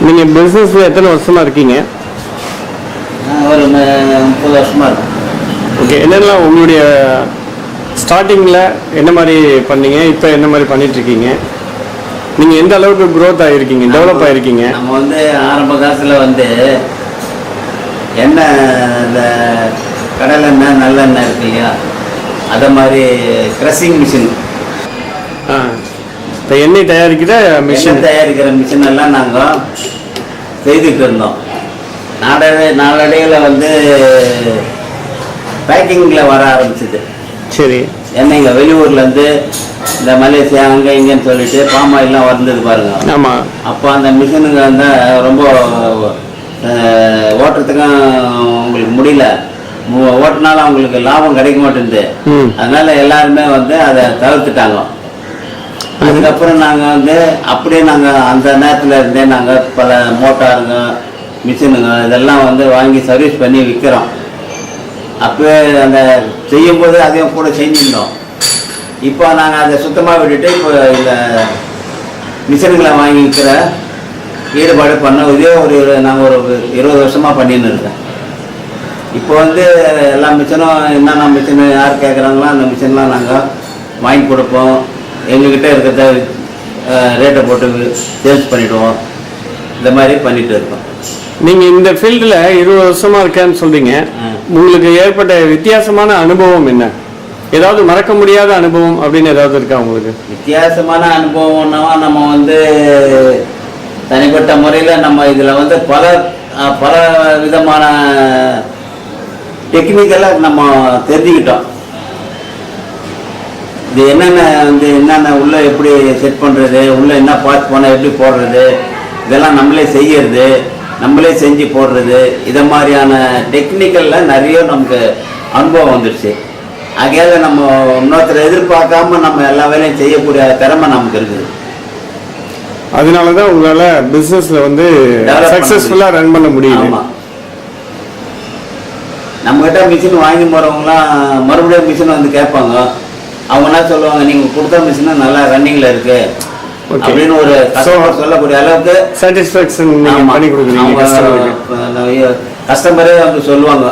நீங்கள் பிஸ்னஸில் எத்தனை வருஷமாக இருக்கீங்க? ஒரு 30 வருஷமாக இருக்கும். ஓகே, என்னென்னலாம் உங்களுடைய ஸ்டார்டிங்கில் என்ன மாதிரி பண்ணீங்க, இப்போ என்ன மாதிரி பண்ணிகிட்ருக்கீங்க, நீங்கள் எந்த அளவுக்கு க்ரோத் ஆகிருக்கீங்க, டெவலப் ஆகிருக்கீங்க? நம்ம வந்து ஆரம்ப காலத்தில் வந்து எண்ணெய் இந்த கடலெண்ணெய் நல்லெண்ணெய் இருக்கு இல்லையா, அதை மாதிரி க்ரஷிங் மிஷின், இப்போ எண்ணெய் தயாரிக்கிற மிஷின் எல்லாம் நாங்கள் செய்துட்டு இருந்தோம். நாளடைவில் வந்து பேக்கிங்கில் வர ஆரம்பிச்சிது. சரி. எண்ணெய்ங்க வெளியூர்லேருந்து இந்த மலேசியா அங்கே இங்கேன்னு சொல்லிட்டு பாம் ஆயிலாம் வந்தது பாருங்க. ஆமாம். அப்போ அந்த மிஷினுங்க வந்து ரொம்ப ஓட்டுறதுக்கும் உங்களுக்கு முடியல, ஓட்டினாலும் அவங்களுக்கு லாபம் கிடைக்க மாட்டேங்குது. அதனால எல்லாருமே வந்து அதை தவிர்த்துட்டாங்க. அதுக்கப்புறம் நாங்கள் வந்து அப்படியே நாங்கள் அந்த நேரத்தில் இருந்தே நாங்கள் பல மோட்டாருங்க மிஷினுங்க இதெல்லாம் வந்து வாங்கி சர்வீஸ் பண்ணி விற்கிறோம். அப்போ அந்த செய்யும்போது அதையும் கூட செஞ்சுருந்தோம். இப்போ நாங்கள் அதை சுத்தமாக விட்டுட்டு இப்போ இந்த மிஷினுங்களை வாங்கி விற்கிற ஈடுபாடு பண்ண இதே நாங்கள் ஒரு 20 வருஷமாக பண்ணின்னு இருக்கேன். இப்போ வந்து எல்லா மிஷினும் என்னென்ன மிஷினு யார் கேட்குறாங்களோ அந்த மிஷின்லாம் நாங்கள் வாங்கி கொடுப்போம். எங்ககிட்ட இருக்கிறத ரேட்டை போட்டு சேல்ஸ் பண்ணிவிடுவோம். இந்த மாதிரி பண்ணிகிட்டு இருக்கோம். நீங்கள் இந்த ஃபீல்டில் 20 வருஷமாக இருக்கேன்னு சொல்கிறீங்க. உங்களுக்கு ஏற்பட்ட வித்தியாசமான அனுபவம் என்ன? ஏதாவது மறக்க முடியாத அனுபவம் அப்படின்னு ஏதாவது இருக்கா உங்களுக்கு? வித்தியாசமான அனுபவம்னா நம்ம வந்து தனிப்பட்ட முறையில் நம்ம இதில் வந்து பல விதமான டெக்னிக்கலை நம்ம தெரிஞ்சுக்கிட்டோம். இது என்னென்ன உள்ளே எப்படி செட் பண்ணுறது, உள்ளே என்ன பார்த்து போனால் எப்படி போடுறது, இதெல்லாம் நம்மளே செய்யறது, நம்மளே செஞ்சு போடுறது, இதை மாதிரியான டெக்னிக்கலில் நிறைய நமக்கு அனுபவம் வந்துடுச்சு. ஆகையால் நம்ம இன்னொருத்தரை எதிர்பார்க்காம நம்ம எல்லா வேலையும் செய்யக்கூடிய திறமை நமக்கு இருக்குது. அதனால தான் உங்களால் பிஸ்னஸில் வந்து சக்ஸஸ்ஃபுல்லாக ரன் பண்ண முடியும். ஆமாம். நம்மகிட்ட மிஷின் வாங்கி போகிறவங்களாம் மறுபடியும் மிஷின் வந்து கேட்பாங்க. அவங்க என்ன சொல்லுவாங்க, நீங்கள் கொடுத்த மிஷின் நல்லா ரன்னிங்கில் இருக்குது அப்படின்னு ஒரு கஸ்டமர் சொல்லக்கூடிய அளவுக்கு சாட்டிஸ்ஃபேக்ஷன் பண்ணி கொடுக்குறீங்க. கஸ்டமரே வந்து சொல்லுவாங்க.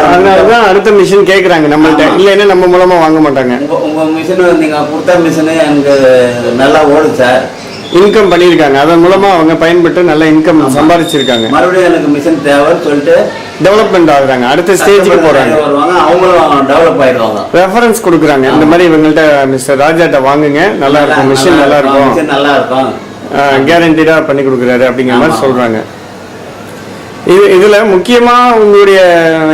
அதனால தான் அடுத்த மிஷின் கேட்குறாங்க நம்மள்ட்ட, இல்லைன்னா நம்ம மூலமாக வாங்க மாட்டாங்க. உங்கள் மிஷின் நீங்கள் கொடுத்த மிஷினு எனக்கு நல்லா ஓடுது சார், இன்கம் பண்ணியிருக்காங்க, அதன் மூலமாக அவங்க பயன்பட்டு நல்ல இன்கம் சம்பாதிச்சிருக்காங்க. மறுபடியும் எனக்கு மிஷின் தேவைன்னு சொல்லிட்டு டெவலப்மெண்ட் ஆகுறாங்க, அடுத்த ஸ்டேஜுக்கு போகிறாங்க, வருவாங்க, அவங்களும் டெவலப் ஆகிடுவாங்க. ரெஃபரன்ஸ் கொடுக்குறாங்க, இந்த மாதிரி இவங்கள்ட்ட மிஸ்டர் ராஜாட்ட வாங்குங்க, நல்லா இருக்கும் மிஷின், நல்லா இருக்கும், கேரண்டீடாக பண்ணி கொடுக்குறாரு அப்படிங்கிற மாதிரி சொல்கிறாங்க. இதில் முக்கியமாக உங்களுடைய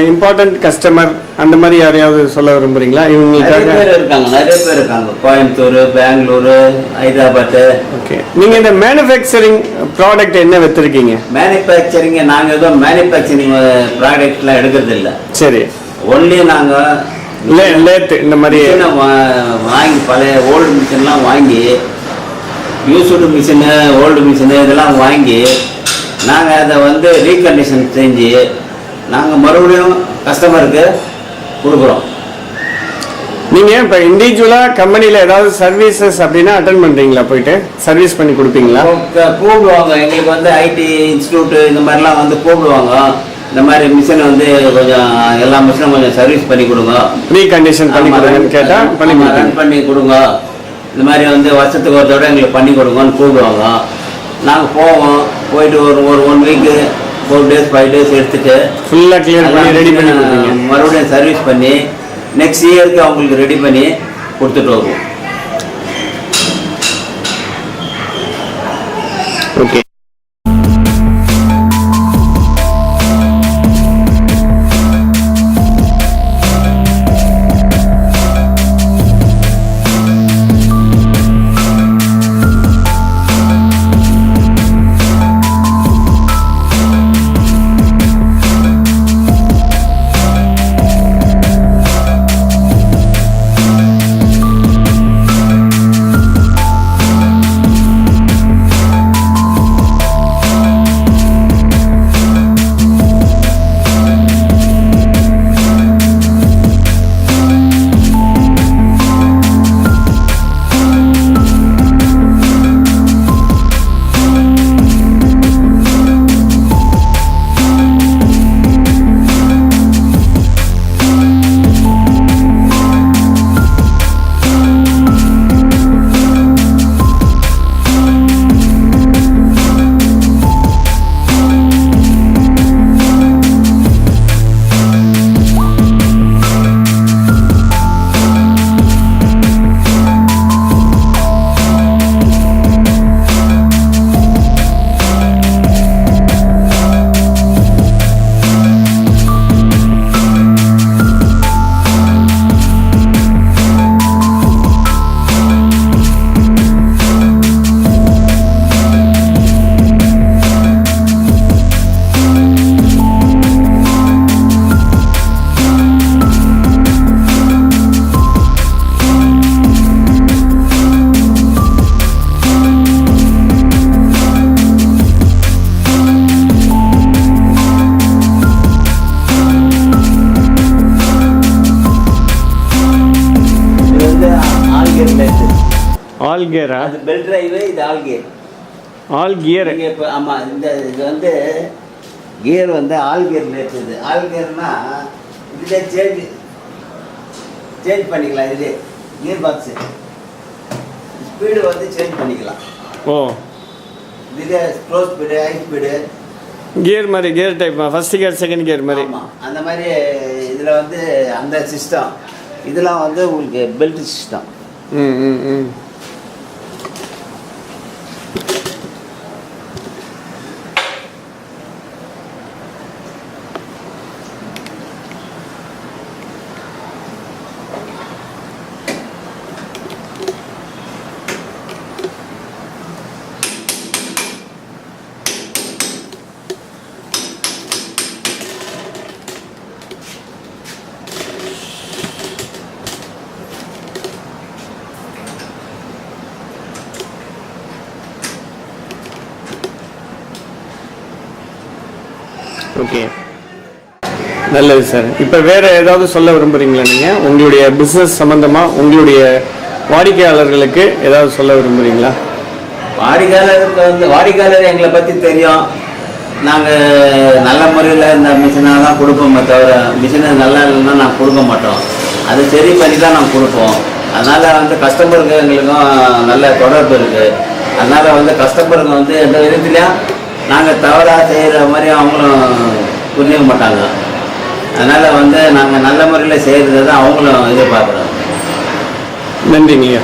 இம்பார்ட்டன்ட் கஸ்டமர் அந்த மாதிரி யாரையாவது சொல்ல விரும்புறீங்களா? இவங்களுக்காக நிறைய பேர் இருக்காங்க, கோயம்புத்தூர், பெங்களூரு, ஹைதராபாத்து. ஓகே, நீங்கள் இந்த மேனுஃபேக்சரிங் ப்ராடக்ட் என்ன வைத்திருக்கீங்க? மேனுஃபேக்சரிங் நாங்கள் எதுவும் மேனுஃபேக்சரிங் ப்ராடக்ட்லாம் எடுக்கிறது இல்லை. சரி. ஒன்லி நாங்கள் லேத்து இந்த மாதிரி வாங்கி பழைய ஓல்டு மிஷின்லாம் வாங்கி, யூஸ்டு மிஷினு, ஓல்டு மிஷினு இதெல்லாம் வாங்கி நாங்கள் அதை வந்து ரீகண்டிஷன் செஞ்சு நாங்கள் மறுபடியும் கஸ்டமருக்கு கொடுக்குறோம். நீங்கள் இப்போ இண்டிவிஜுவலாக கம்பெனியில் ஏதாவது சர்வீசஸ் அப்படின்னா அட்டன் பண்ணுறீங்களா? போயிட்டு சர்வீஸ் பண்ணி கொடுப்பீங்களா? கூப்பிடுவாங்க. எங்களுக்கு வந்து ஐடி இன்ஸ்டியூட்டு இந்த மாதிரிலாம் வந்து கூப்பிடுவாங்க. இந்த மாதிரி மிஷினை வந்து கொஞ்சம் எல்லா மிஷினும் கொஞ்சம் சர்வீஸ் பண்ணி கொடுங்க, ரீகண்டிஷன் பண்ணி கொடுங்கன்னு கேட்டால் பண்ணி கொடுங்க. இந்த மாதிரி வந்து வருஷத்துக்கு ஒரு தடவை எங்களுக்கு பண்ணி கொடுங்கன்னு கூப்பிடுவாங்க. நாங்கள் போவோம், போயிட்டு ஒரு 1 வீக்கு 4 days 5 days எடுத்துட்டு ஃபுல்லாக கிளியர் பண்ணி ரெடி பண்ணி கொடுப்பீங்க. மறுபடியும் சர்வீஸ் பண்ணி நெக்ஸ்ட் இயருக்கு அவங்களுக்கு ரெடி பண்ணி கொடுத்துட்டு வருவோம். ஓகே. Gear lathe. ஆல் கியரா? அது பெல்ட் டிரைவு, இது ஆல் கியர். All gear. நீங்கள் இப்போ ஆமாம், இது வந்து கியர் வந்து ஆல் கியர் லேத்து. இது ஆல் கியர்னா இதிலே சேஞ்ச் பண்ணிக்கலாம். இதுலே கியர் பாக்ஸு ஸ்பீடு வந்து சேஞ்ச் பண்ணிக்கலாம். ஓ, இதுலே slow speed, high speed, gear மாதிரி, gear type, first gear second gear மாதிரி. ஆமாம், அந்த மாதிரி இதில் வந்து அந்த சிஸ்டம். இதெல்லாம் வந்து உங்களுக்கு பெல்ட் சிஸ்டம். ம் ம் ம் ஓகே, நல்லது சார். இப்போ வேறு ஏதாவது சொல்ல விரும்புகிறீங்களா நீங்கள் உங்களுடைய பிஸ்னஸ் சம்மந்தமாக உங்களுடைய வாடிக்கையாளர்களுக்கு ஏதாவது சொல்ல விரும்புகிறீங்களா? வாடிக்கையாளருக்கு வந்து வாடிக்கையாளர் எங்களை பற்றி தெரியும். நாங்கள் நல்ல முறையில் இந்த மிஷினாக தான் கொடுப்போமே தவிர, மிஷினை நல்லா இல்லைன்னா நாங்கள் கொடுக்க மாட்டோம். அதை சரி பண்ணி தான் நாங்கள் கொடுப்போம். அதனால் வந்து கஸ்டமருக்கு எங்களுக்கும் நல்ல தொடர்பு இருக்குது. அதனால் வந்து கஸ்டமருக்கு வந்து எந்த விதத்துலையும் நாங்கள் தவறாக செய்கிற மாதிரி அவங்களும் புரிஞ்சுக்க மாட்டாங்க. அதனால் வந்து நாங்கள் நல்ல முறையில் செய்கிறது தான் அவங்களும் எதிர்பார்க்குறோம். நன்றிங்க.